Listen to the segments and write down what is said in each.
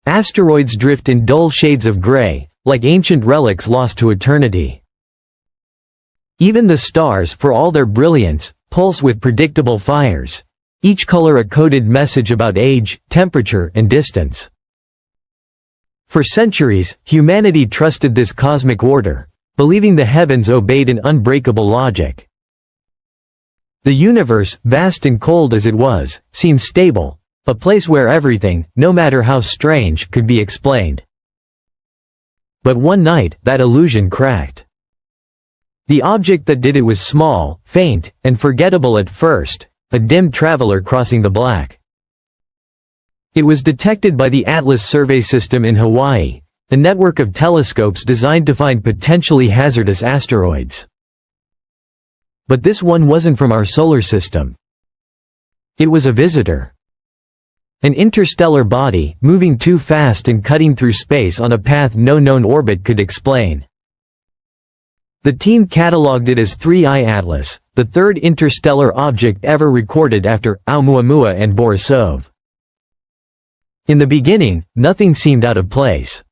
Asteroids drift in dull shades of gray, like ancient relics lost to eternity. Even the stars, for all their brilliance, pulse with predictable fires, each color a coded message about age, temperature, and distance. For centuries, humanity trusted this cosmic order, believing the heavens obeyed an unbreakable logic. The universe, vast and cold as it was, seemed stable, a place where everything, no matter how strange, could be explained. But one night, that illusion cracked. The object that did it was small, faint, and forgettable at first, a dim traveler crossing the black. It was detected by the Atlas Survey System in Hawaii, a network of telescopes designed to find potentially hazardous asteroids. But this one wasn't from our solar system. It was a visitor. An interstellar body, moving too fast and cutting through space on a path no known orbit could explain. The team catalogued it as 3I Atlas, the third interstellar object ever recorded after Oumuamua and Borisov. In the beginning, nothing seemed out of place.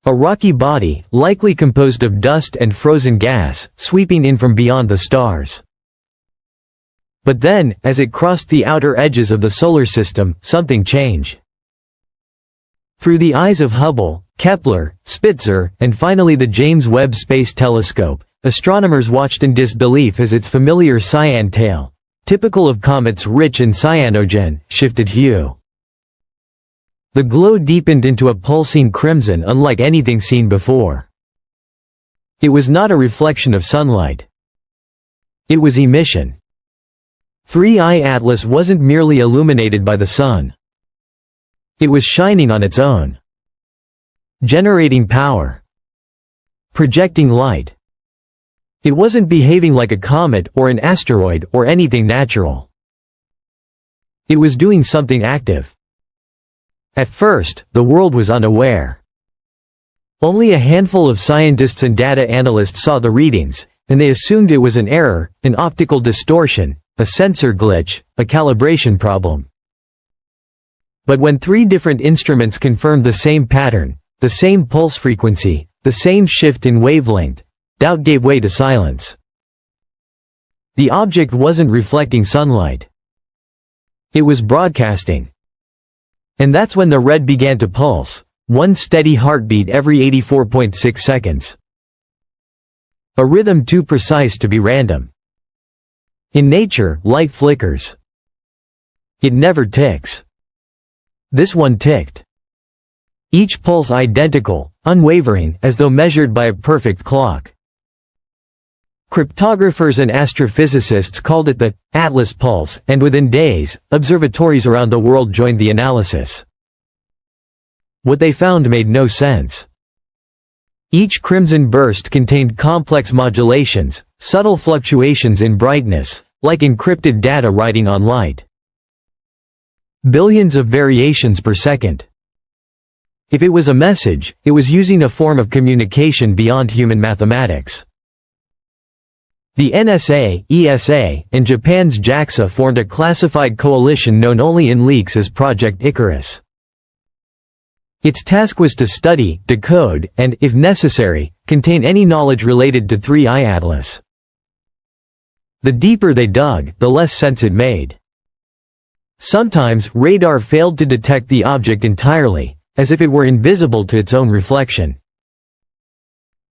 A rocky body, likely composed of dust and frozen gas, sweeping in from beyond the stars. But then, as it crossed the outer edges of the solar system, something changed. Through the eyes of Hubble, Kepler, Spitzer, and finally the James Webb Space Telescope, astronomers watched in disbelief as its familiar cyan tail, typical of comets rich in cyanogen, shifted hue. The glow deepened into a pulsing crimson unlike anything seen before. It was not a reflection of sunlight. It was emission. 3I Atlas wasn't merely illuminated by the sun. It was shining on its own. Generating power. Projecting light. It wasn't behaving like a comet or an asteroid or anything natural. It was doing something active. At first, the world was unaware. Only a handful of scientists and data analysts saw the readings, and they assumed it was an error, an optical distortion, a sensor glitch, a calibration problem. But when 3 different instruments confirmed the same pattern, the same pulse frequency, the same shift in wavelength, doubt gave way to silence. The object wasn't reflecting sunlight. It was broadcasting. And that's when the red began to pulse, one steady heartbeat every 84.6 seconds. A rhythm too precise to be random. In nature, light flickers. It never ticks. This one ticked. Each pulse identical, unwavering, as though measured by a perfect clock. Cryptographers and astrophysicists called it the Atlas Pulse, and within days, observatories around the world joined the analysis. What they found made no sense. Each crimson burst contained complex modulations, subtle fluctuations in brightness, like encrypted data riding on light. Billions of variations per second. If it was a message, it was using a form of communication beyond human mathematics. The NSA, ESA, and Japan's JAXA formed a classified coalition known only in leaks as Project Icarus. Its task was to study, decode, and, if necessary, contain any knowledge related to 3I Atlas. The deeper they dug, the less sense it made. Sometimes, radar failed to detect the object entirely, as if it were invisible to its own reflection.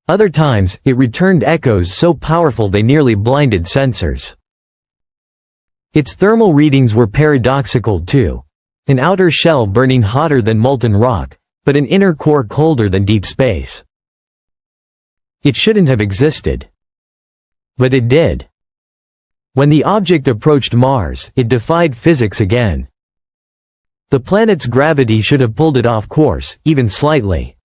Other times, it returned echoes so powerful they nearly blinded sensors. Its thermal readings were paradoxical too. An outer shell burning hotter than molten rock, but an inner core colder than deep space. It shouldn't have existed. But it did. When the object approached Mars, it defied physics again. The planet's gravity should have pulled it off course, even slightly.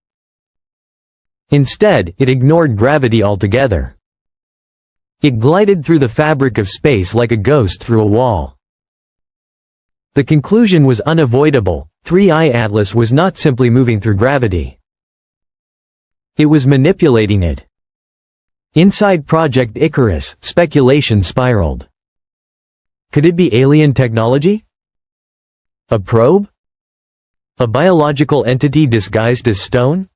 Instead, it ignored gravity altogether. It glided through the fabric of space like a ghost through a wall. The conclusion was unavoidable: 3I Atlas was not simply moving through gravity. It was manipulating it. Inside Project Icarus, speculation spiraled. Could it be alien technology? A probe? A biological entity disguised as stone?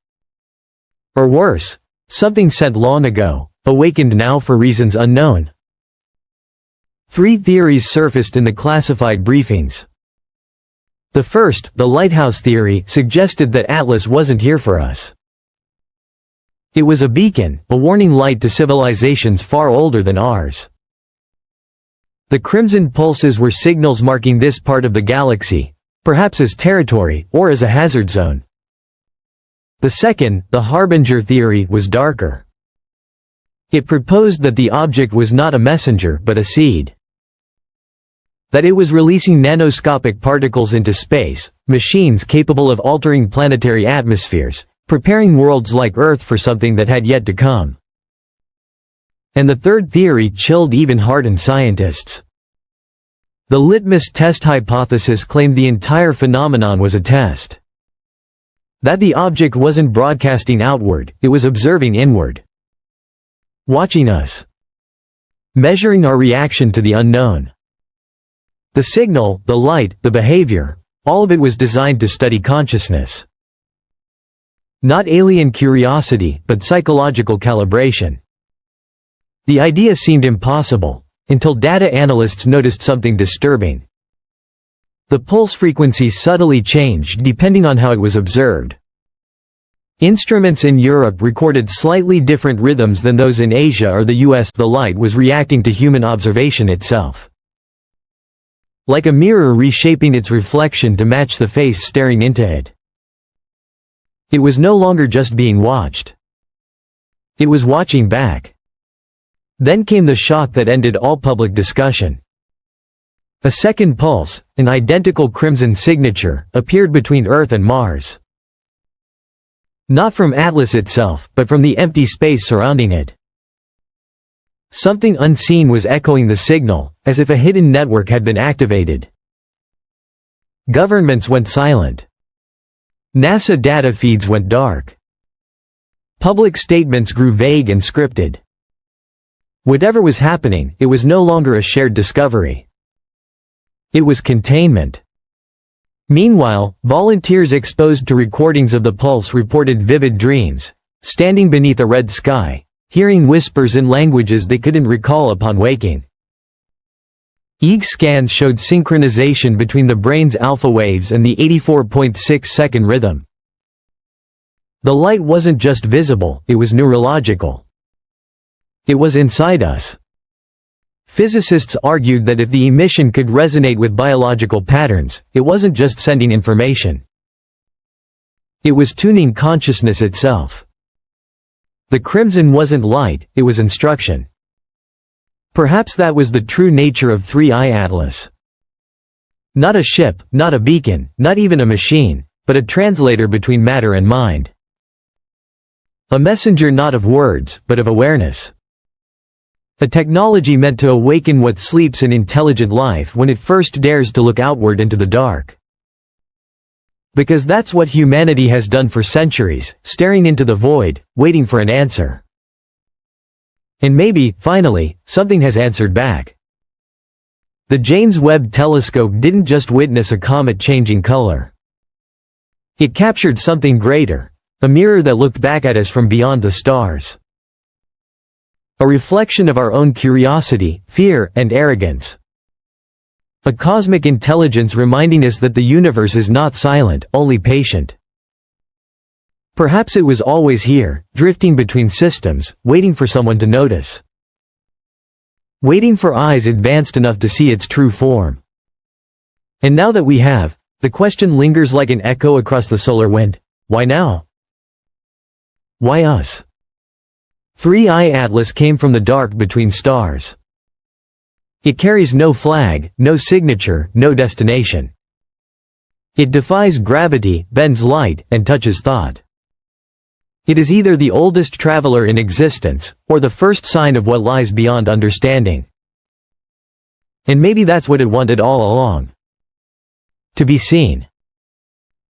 Or worse, something sent long ago, awakened now for reasons unknown? Three theories surfaced in the classified briefings. The first, the lighthouse theory, suggested that Atlas wasn't here for us. It was a beacon, a warning light to civilizations far older than ours. The crimson pulses were signals marking this part of the galaxy, perhaps as territory, or as a hazard zone. The second, the harbinger theory, was darker. It proposed that the object was not a messenger but a seed. That it was releasing nanoscopic particles into space, machines capable of altering planetary atmospheres, preparing worlds like Earth for something that had yet to come. And the third theory chilled even hardened scientists. The litmus test hypothesis claimed the entire phenomenon was a test. That the object wasn't broadcasting outward, it was observing inward. Watching us. Measuring our reaction to the unknown. The signal, the light, the behavior, all of it was designed to study consciousness. Not alien curiosity, but psychological calibration. The idea seemed impossible, until data analysts noticed something disturbing. The pulse frequency subtly changed depending on how it was observed. Instruments in Europe recorded slightly different rhythms than those in Asia or the US. The light was reacting to human observation itself. Like a mirror reshaping its reflection to match the face staring into it. It was no longer just being watched. It was watching back. Then came the shock that ended all public discussion. A second pulse, an identical crimson signature, appeared between Earth and Mars. Not from Atlas itself, but from the empty space surrounding it. Something unseen was echoing the signal, as if a hidden network had been activated. Governments went silent. NASA data feeds went dark. Public statements grew vague and scripted. Whatever was happening, it was no longer a shared discovery. It was containment. Meanwhile, volunteers exposed to recordings of the pulse reported vivid dreams, standing beneath a red sky, hearing whispers in languages they couldn't recall upon waking. EEG scans showed synchronization between the brain's alpha waves and the 84.6-second rhythm. The light wasn't just visible, it was neurological. It was inside us. Physicists argued that if the emission could resonate with biological patterns, it wasn't just sending information. It was tuning consciousness itself. The crimson wasn't light, it was instruction. Perhaps that was the true nature of 3I Atlas. Not a ship, not a beacon, not even a machine, but a translator between matter and mind. A messenger not of words, but of awareness. A technology meant to awaken what sleeps in intelligent life when it first dares to look outward into the dark. Because that's what humanity has done for centuries, staring into the void, waiting for an answer. And maybe, finally, something has answered back. The James Webb Telescope didn't just witness a comet changing color. It captured something greater, a mirror that looked back at us from beyond the stars. A reflection of our own curiosity, fear, and arrogance. A cosmic intelligence reminding us that the universe is not silent, only patient. Perhaps it was always here, drifting between systems, waiting for someone to notice. Waiting for eyes advanced enough to see its true form. And now that we have, the question lingers like an echo across the solar wind: why now? Why us? 3I Atlas came from the dark between stars. It carries no flag, no signature, no destination. It defies gravity, bends light, and touches thought. It is either the oldest traveler in existence, or the first sign of what lies beyond understanding. And maybe that's what it wanted all along. To be seen.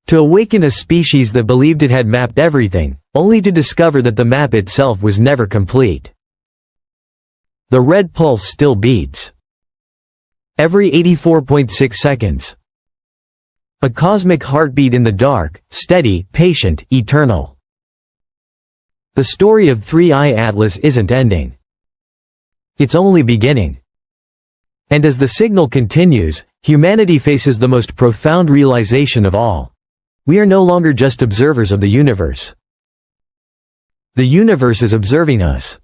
To awaken a species that believed it had mapped everything, only to discover that the map itself was never complete. The red pulse still beats. Every 84.6 seconds. A cosmic heartbeat in the dark, steady, patient, eternal. The story of 3i Atlas isn't ending. It's only beginning. And as the signal continues, humanity faces the most profound realization of all. We are no longer just observers of the universe. The universe is observing us.